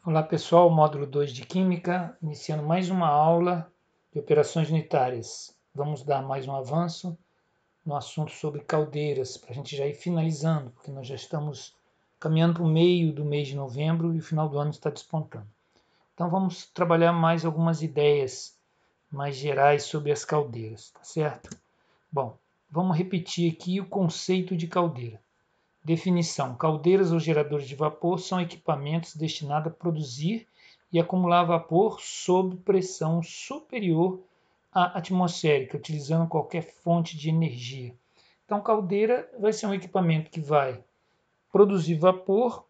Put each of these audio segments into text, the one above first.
Olá pessoal, módulo 2 de Química, iniciando mais uma aula de operações unitárias. Vamos dar mais um avanço no assunto sobre caldeiras, para a gente já ir finalizando, porque nós já estamos caminhando para o meio do mês de novembro e o final do ano está despontando. Então vamos trabalhar mais algumas ideias mais gerais sobre as caldeiras, tá certo? Bom, vamos repetir aqui o conceito de caldeira. Definição: caldeiras ou geradores de vapor são equipamentos destinados a produzir e acumular vapor sob pressão superior à atmosférica, utilizando qualquer fonte de energia. Então, caldeira vai ser um equipamento que vai produzir vapor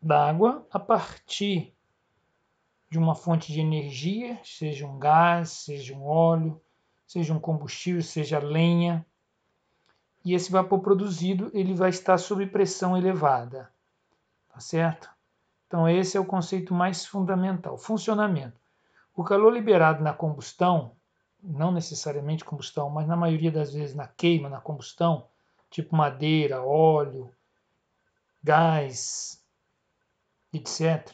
d'água a partir de uma fonte de energia, seja um gás, seja um óleo, seja um combustível, seja lenha. E esse vapor produzido ele vai estar sob pressão elevada, tá certo? Então esse é o conceito mais fundamental. Funcionamento. O calor liberado na combustão, não necessariamente combustão, mas na maioria das vezes na queima, na combustão, tipo madeira, óleo, gás, etc.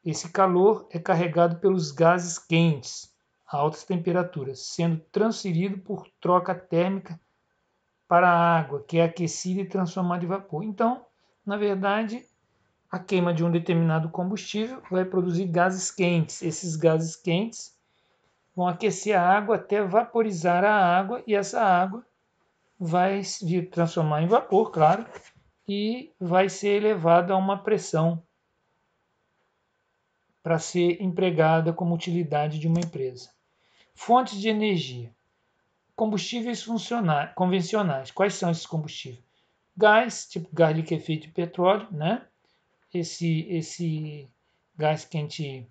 Esse calor é carregado pelos gases quentes a altas temperaturas, sendo transferido por troca térmica para a água, que é aquecida e transformada em vapor. Então, na verdade, a queima de um determinado combustível vai produzir gases quentes. Esses gases quentes vão aquecer a água até vaporizar a água e essa água vai vir transformar em vapor, claro, e vai ser elevada a uma pressão para ser empregada como utilidade de uma empresa. Fontes de energia. Combustíveis convencionais. Quais são esses combustíveis? Gás, tipo gás liquefeito de petróleo, né? Esse gás que a gente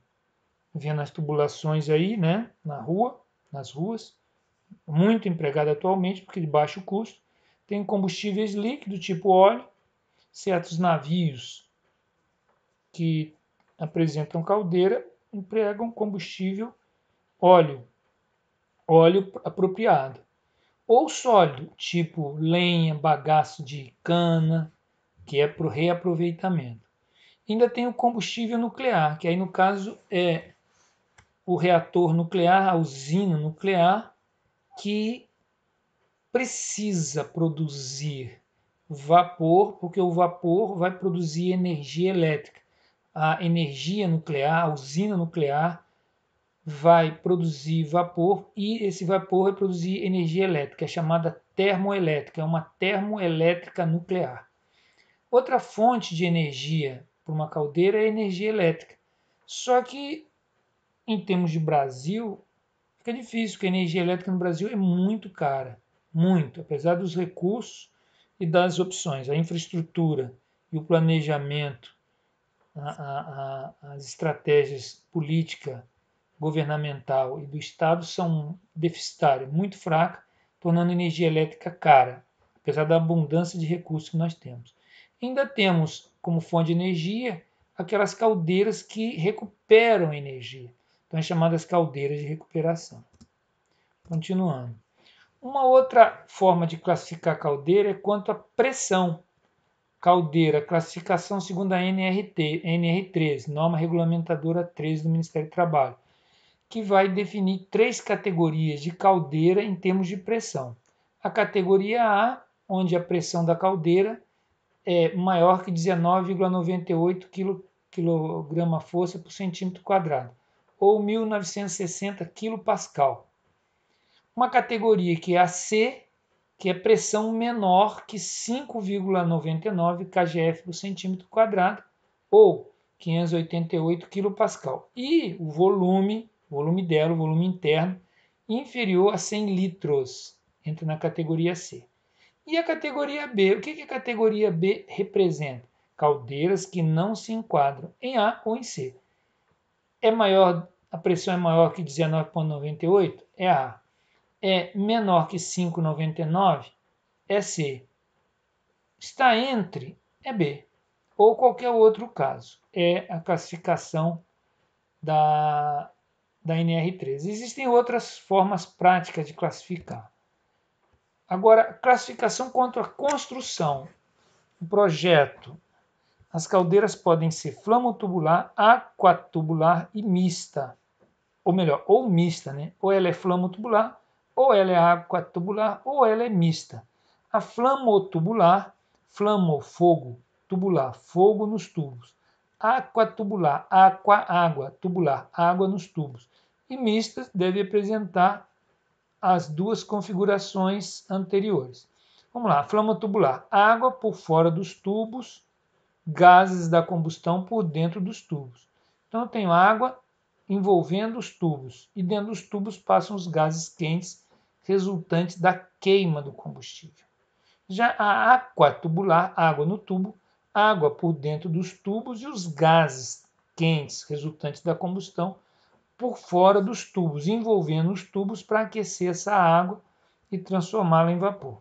vê nas tubulações aí, né? Nas ruas, muito empregado atualmente, porque de baixo custo. Tem combustíveis líquidos, tipo óleo, certos navios que apresentam caldeira empregam combustível óleo apropriado. Ou sólido, tipo lenha, bagaço de cana, que é para o reaproveitamento. Ainda tem o combustível nuclear, que aí no caso é o reator nuclear, a usina nuclear, que precisa produzir vapor, porque o vapor vai produzir energia elétrica. A energia nuclear, a usina nuclear, vai produzir vapor e esse vapor vai produzir energia elétrica, é chamada termoelétrica, é uma termoelétrica nuclear. Outra fonte de energia para uma caldeira é a energia elétrica. Só que, em termos de Brasil, fica difícil, porque a energia elétrica no Brasil é muito cara. Muito, apesar dos recursos e das opções. A infraestrutura e o planejamento, as estratégias política, governamental e do Estado são deficitárias, muito fracas, tornando a energia elétrica cara, apesar da abundância de recursos que nós temos. Ainda temos como fonte de energia aquelas caldeiras que recuperam energia. Então, é chamadas caldeiras de recuperação. Continuando. Uma outra forma de classificar a caldeira é quanto à pressão. Caldeira, classificação segundo a NR13, norma regulamentadora 13 do Ministério do Trabalho, que vai definir 3 categorias de caldeira em termos de pressão. A categoria A, onde a pressão da caldeira é maior que 19,98 kg-força por centímetro quadrado, ou 1960 kPa. Uma categoria que é a C, que é pressão menor que 5,99 kgf por centímetro quadrado, ou 588 kPa. E o volume dela, o volume interno, inferior a 100 litros, entra na categoria C. E a categoria B? O que a categoria B representa? Caldeiras que não se enquadram em A ou em C. A pressão é maior que 19,98? É A. É menor que 5,99? É C. Está entre? É B. Ou qualquer outro caso. É a classificação da NR13. Existem outras formas práticas de classificar. Agora, classificação quanto à construção. O projeto. As caldeiras podem ser flamotubular, aquatubular e mista. Ou melhor, ou mista, né? Ou ela é flamotubular, ou ela é aquatubular, ou ela é mista. A flamotubular, fogo, tubular, fogo nos tubos. Aquatubular, água, tubular, água nos tubos. E mista deve apresentar as duas configurações anteriores. Vamos lá, flamotubular, água por fora dos tubos, gases da combustão por dentro dos tubos. Então eu tenho água envolvendo os tubos e dentro dos tubos passam os gases quentes resultantes da queima do combustível. Já a aquatubular, água no tubo, água por dentro dos tubos e os gases quentes resultantes da combustão por fora dos tubos, envolvendo os tubos para aquecer essa água e transformá-la em vapor.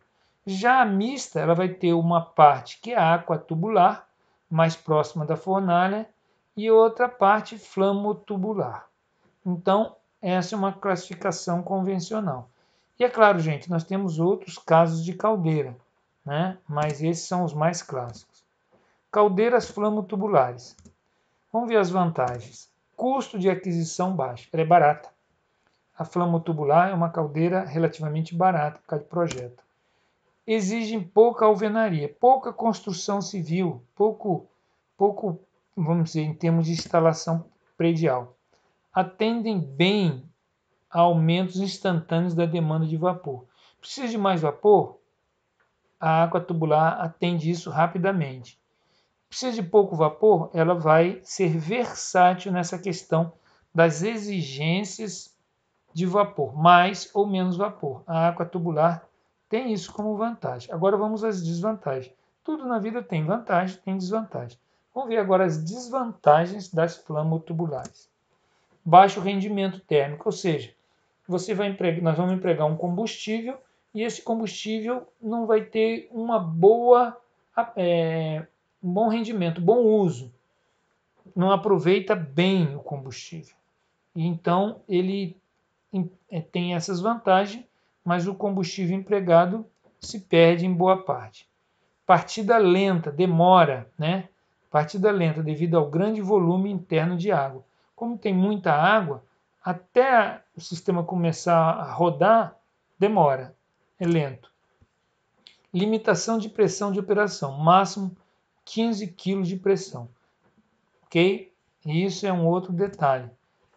Já a mista, ela vai ter uma parte que é a aquatubular, mais próxima da fornalha, e outra parte flamotubular. Então, essa é uma classificação convencional. E é claro, gente, nós temos outros casos de caldeira, né? Mas esses são os mais clássicos. Caldeiras flamotubulares. Vamos ver as vantagens. Custo de aquisição baixo, ela é barata. A flamotubular é uma caldeira relativamente barata por causa de projeto. Exigem pouca alvenaria, pouca construção civil, pouco, vamos dizer, em termos de instalação predial. Atendem bem a aumentos instantâneos da demanda de vapor. Precisa de mais vapor? A água tubular atende isso rapidamente. Precisa de pouco vapor? Ela vai ser versátil nessa questão das exigências de vapor, mais ou menos vapor. A água tubular tem isso como vantagem. Agora vamos às desvantagens. Tudo na vida tem vantagem, tem desvantagem. Vamos ver agora as desvantagens das flamotubulares. Baixo rendimento térmico, ou seja, nós vamos empregar um combustível e esse combustível não vai ter um bom rendimento, bom uso. Não aproveita bem o combustível. E então ele tem essas vantagens, mas o combustível empregado se perde em boa parte. Partida lenta, demora, né? Partida lenta devido ao grande volume interno de água. Como tem muita água, até o sistema começar a rodar, demora, é lento. Limitação de pressão de operação, máximo 15 kg de pressão. Ok? Isso é um outro detalhe.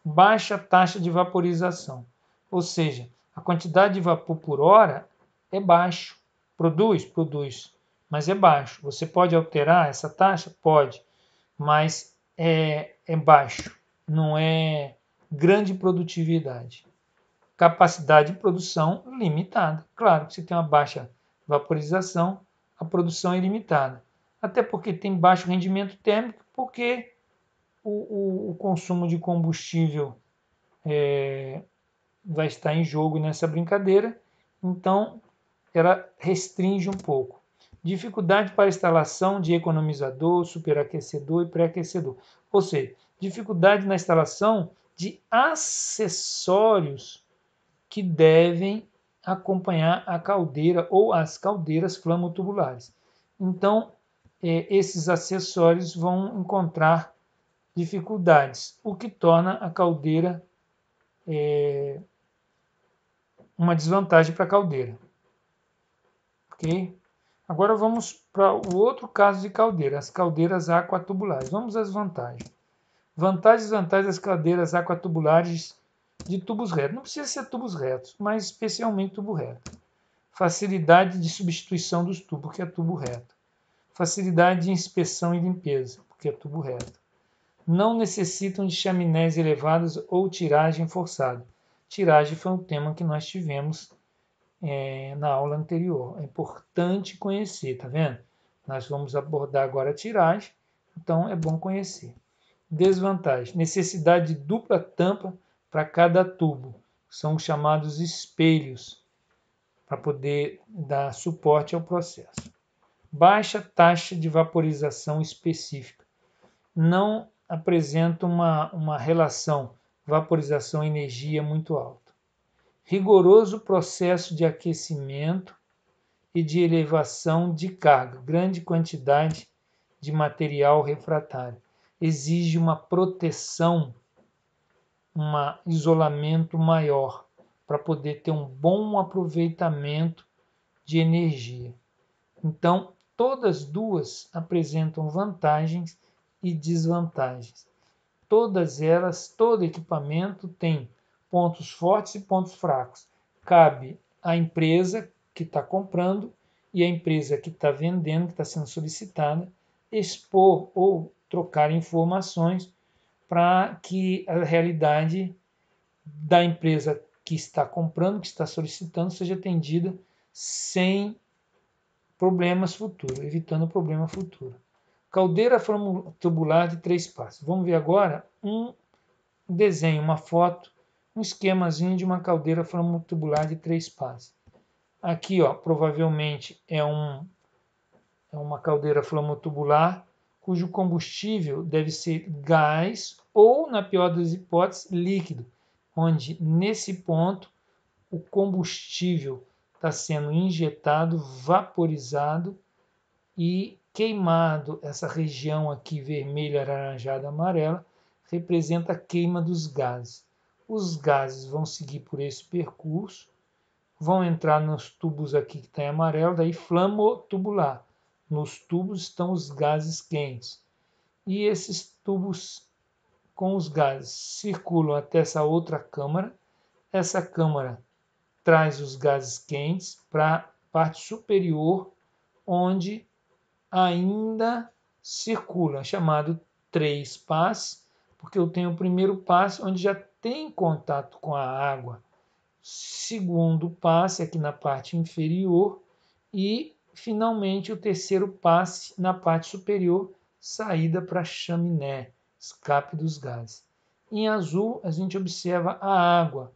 Baixa taxa de vaporização, ou seja, a quantidade de vapor por hora é baixo. Produz, mas é baixo. Você pode alterar essa taxa? Pode, mas é baixo, não é grande produtividade. Capacidade de produção limitada. Claro que se tem uma baixa vaporização, a produção é limitada. Até porque tem baixo rendimento térmico, porque o consumo de combustível vai estar em jogo nessa brincadeira, então ela restringe um pouco. Dificuldade para instalação de economizador, superaquecedor e pré-aquecedor. Ou seja, dificuldade na instalação de acessórios que devem acompanhar a caldeira ou as caldeiras flamotubulares. Então, esses acessórios vão encontrar dificuldades, o que torna a caldeira uma desvantagem para a caldeira. Ok? Agora vamos para o outro caso de caldeira, as caldeiras aquatubulares. Vamos às vantagens. Vantagens e desvantagens das caldeiras aquatubulares de tubos retos. Não precisa ser tubos retos, mas especialmente tubo reto. Facilidade de substituição dos tubos, porque é tubo reto. Facilidade de inspeção e limpeza, porque é tubo reto. Não necessitam de chaminés elevadas ou tiragem forçada. Tiragem foi um tema que nós tivemos na aula anterior. É importante conhecer, tá vendo? Nós vamos abordar agora a tiragem, então é bom conhecer. Desvantagem: necessidade de dupla tampa para cada tubo. São chamados espelhos, para poder dar suporte ao processo. Baixa taxa de vaporização específica. Não apresenta uma relação vaporização-energia muito alta. Rigoroso processo de aquecimento e de elevação de carga, grande quantidade de material refratário. Exige uma proteção, um isolamento maior para poder ter um bom aproveitamento de energia. Então, todas duas apresentam vantagens e desvantagens. Todas elas, todo equipamento tem pontos fortes e pontos fracos. Cabe à empresa que está comprando e à empresa que está vendendo, que está sendo solicitada, expor ou trocar informações para que a realidade da empresa que está comprando, que está solicitando, seja atendida sem problemas futuros, evitando problema futuro. Caldeira tubular de 3 passos. Vamos ver agora um desenho, uma foto, um esquemazinho de uma caldeira tubular de 3 passos. Aqui, ó, provavelmente é uma caldeira tubular cujo combustível deve ser gás ou, na pior das hipóteses, líquido, onde nesse ponto o combustível está sendo injetado, vaporizado e queimado. Essa região aqui vermelha, alaranjada, amarela representa a queima dos gases. Os gases vão seguir por esse percurso, vão entrar nos tubos aqui que está em amarelo, daí flamotubular. Nos tubos estão os gases quentes. E esses tubos com os gases circulam até essa outra câmara. Essa câmara traz os gases quentes para a parte superior, onde ainda circula, chamado 3 passes, porque eu tenho o primeiro passe onde já tem contato com a água, segundo passe aqui na parte inferior e finalmente o terceiro passe na parte superior, saída para a chaminé, escape dos gases. Em azul a gente observa a água.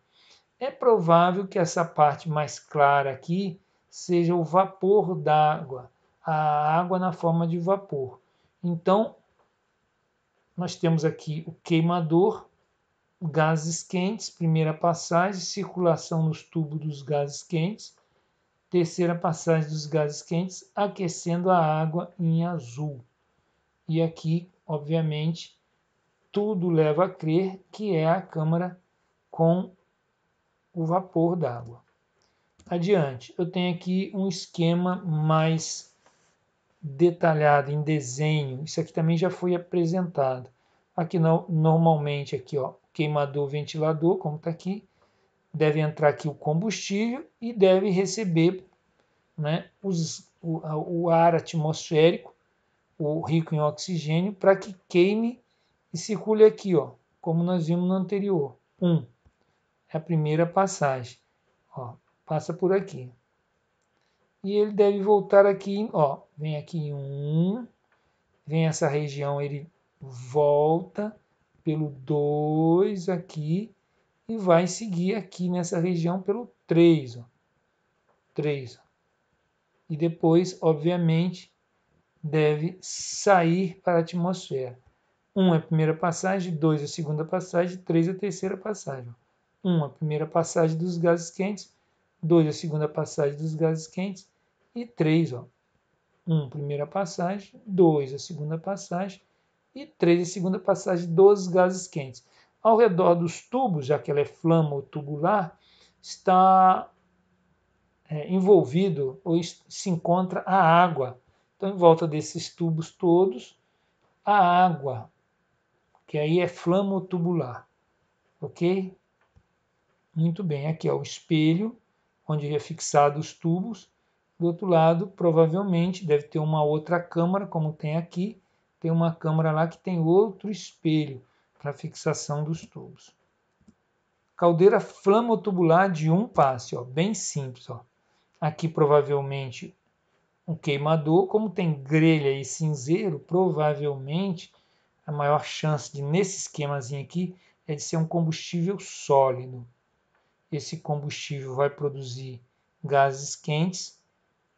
É provável que essa parte mais clara aqui seja o vapor d'água, a água na forma de vapor. Então, nós temos aqui o queimador, gases quentes, primeira passagem, circulação nos tubos dos gases quentes, terceira passagem dos gases quentes, aquecendo a água em azul. E aqui, obviamente, tudo leva a crer que é a câmara com o vapor d'água. Adiante, eu tenho aqui um esquema mais detalhado em desenho. Isso aqui também já foi apresentado. Aqui normalmente aqui, ó, queimador, ventilador, como está aqui, deve entrar aqui o combustível e deve receber, né, o ar atmosférico, o rico em oxigênio, para que queime e circule aqui, ó, como nós vimos no anterior. É a primeira passagem. Ó, passa por aqui. E ele deve voltar aqui, ó, vem aqui vem essa região, ele volta pelo 2 aqui e vai seguir aqui nessa região pelo 3, ó. 3. Ó. E depois, obviamente, deve sair para a atmosfera. 1 é a primeira passagem, 2 é a segunda passagem, 3 é a terceira passagem. 1 a primeira passagem dos gases quentes, 2 a segunda passagem dos gases quentes e 3, ó. 1 primeira passagem, 2 a segunda passagem e 3 a segunda passagem dos gases quentes. Ao redor dos tubos, já que ela é flamotubular, está envolvido ou se encontra a água. Então, em volta desses tubos todos, a água, que aí é flamotubular. Ok? Muito bem, aqui é o espelho, onde é fixado os tubos. Do outro lado, provavelmente, deve ter uma outra câmara, como tem aqui. Tem uma câmara lá que tem outro espelho para fixação dos tubos. Caldeira flamotubular de 1 passe, ó, bem simples. Ó. Aqui, provavelmente, um queimador. Como tem grelha e cinzeiro, provavelmente, a maior chance de, nesse esquemazinho aqui, é de ser um combustível sólido. Esse combustível vai produzir gases quentes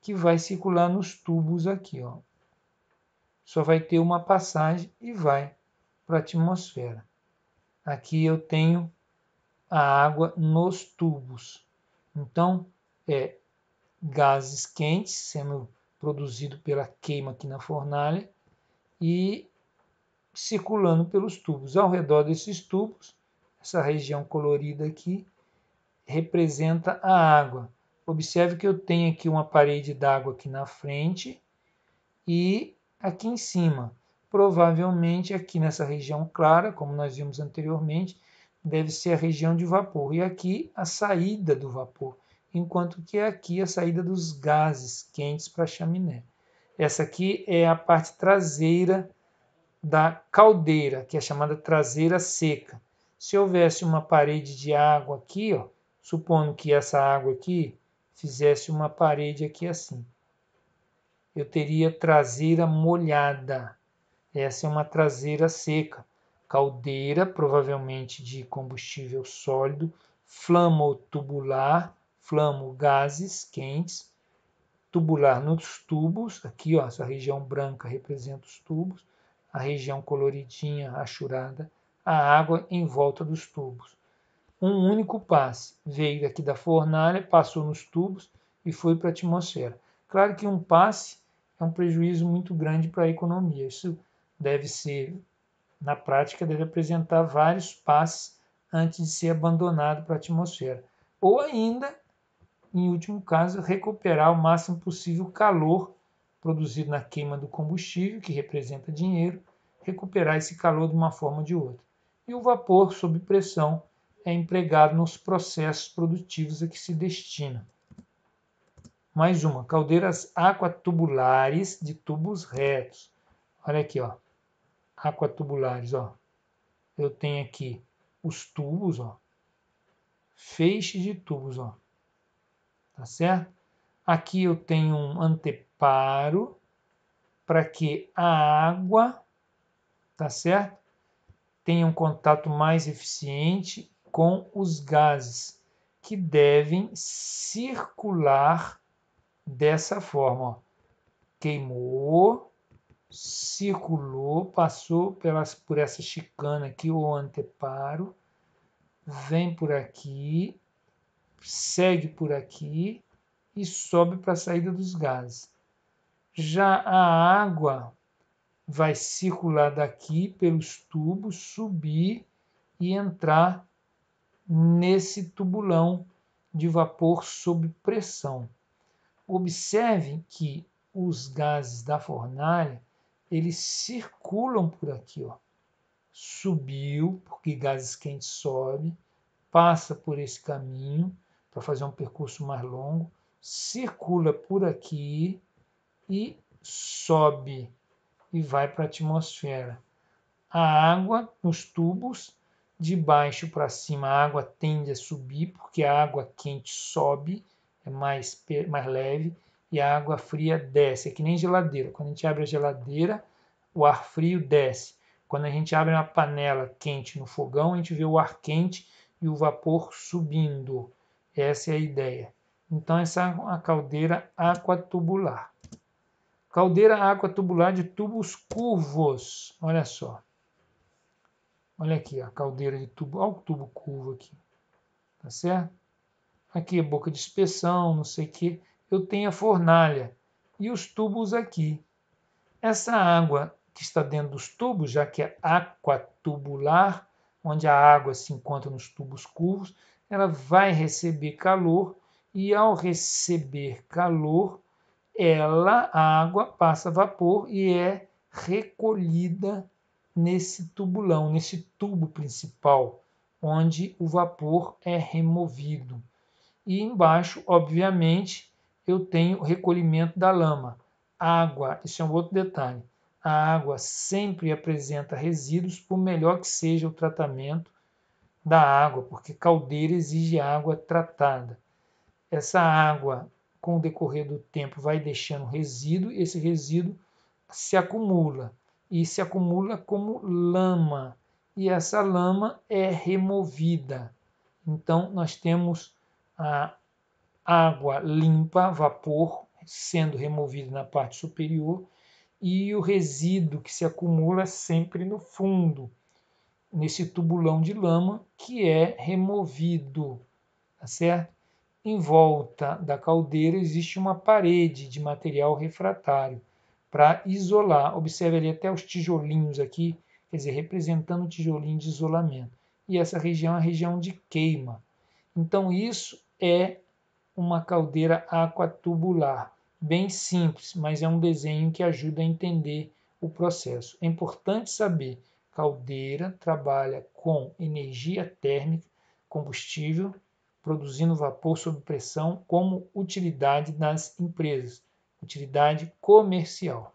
que vai circular nos tubos aqui, ó. Só vai ter uma passagem e vai para a atmosfera. Aqui eu tenho a água nos tubos. Então, é gases quentes sendo produzido pela queima aqui na fornalha e circulando pelos tubos. Ao redor desses tubos, essa região colorida aqui representa a água. Observe que eu tenho aqui uma parede d'água aqui na frente e aqui em cima. Provavelmente aqui nessa região clara, como nós vimos anteriormente, deve ser a região de vapor. E aqui a saída do vapor, enquanto que aqui a saída dos gases quentes para a chaminé. Essa aqui é a parte traseira da caldeira, que é chamada traseira seca. Se houvesse uma parede de água aqui, ó, supondo que essa água aqui fizesse uma parede aqui assim, eu teria traseira molhada. Essa é uma traseira seca. Caldeira, provavelmente de combustível sólido, flamo-tubular, flamo gases quentes, tubular nos tubos, aqui ó, essa região branca representa os tubos, a região coloridinha, rachurada, a água em volta dos tubos. Um único passe veio daqui da fornalha, passou nos tubos e foi para a atmosfera. Claro que um passe é um prejuízo muito grande para a economia. Isso deve ser, na prática, deve apresentar vários passes antes de ser abandonado para a atmosfera. Ou ainda, em último caso, recuperar o máximo possível o calor produzido na queima do combustível, que representa dinheiro, recuperar esse calor de uma forma ou de outra. E o vapor, sob pressão, é empregado nos processos produtivos a que se destina. Mais uma, caldeiras aquatubulares de tubos retos. Olha aqui, ó, aquatubulares, ó. Eu tenho aqui os tubos, ó, feixes de tubos, ó, tá certo? Aqui eu tenho um anteparo para que a água, tá certo, tenha um contato mais eficiente com os gases, que devem circular dessa forma. Ó. Queimou, circulou, passou por essa chicana aqui, o anteparo, vem por aqui, segue por aqui e sobe para a saída dos gases. Já a água vai circular daqui pelos tubos, subir e entrar nesse tubulão de vapor sob pressão. Observem que os gases da fornalha, eles circulam por aqui, ó. Subiu, porque gases quentes sobe, passa por esse caminho para fazer um percurso mais longo, circula por aqui e sobe e vai para a atmosfera. A água nos tubos, de baixo para cima, a água tende a subir, porque a água quente sobe, é mais leve, e a água fria desce. É que nem geladeira. Quando a gente abre a geladeira, o ar frio desce. Quando a gente abre uma panela quente no fogão, a gente vê o ar quente e o vapor subindo. Essa é a ideia. Então, essa é a caldeira aquatubular. Caldeira aquatubular de tubos curvos. Olha só. Olha aqui, a caldeira de tubo. Olha o tubo curvo aqui. Tá certo? Aqui é boca de inspeção, não sei o que. Eu tenho a fornalha e os tubos aqui. Essa água que está dentro dos tubos, já que é aquatubular, onde a água se encontra nos tubos curvos, ela vai receber calor e ao receber calor, a água passa vapor e é recolhida nesse tubulão, nesse tubo principal, onde o vapor é removido. E embaixo, obviamente, eu tenho o recolhimento da lama. Água, isso é um outro detalhe. A água sempre apresenta resíduos, por melhor que seja o tratamento da água, porque caldeira exige água tratada. Essa água, com o decorrer do tempo, vai deixando resíduo, e esse resíduo se acumula, e se acumula como lama, e essa lama é removida. Então, nós temos a água limpa, vapor, sendo removido na parte superior, e o resíduo que se acumula sempre no fundo, nesse tubulão de lama, que é removido, tá certo? Em volta da caldeira existe uma parede de material refratário. para isolar. Observe ali até os tijolinhos aqui, quer dizer, representando o tijolinho de isolamento. E essa região é a região de queima. Então isso é uma caldeira aquatubular, bem simples, mas é um desenho que ajuda a entender o processo. É importante saber, caldeira trabalha com energia térmica, combustível, produzindo vapor sob pressão como utilidade nas empresas, utilidade comercial.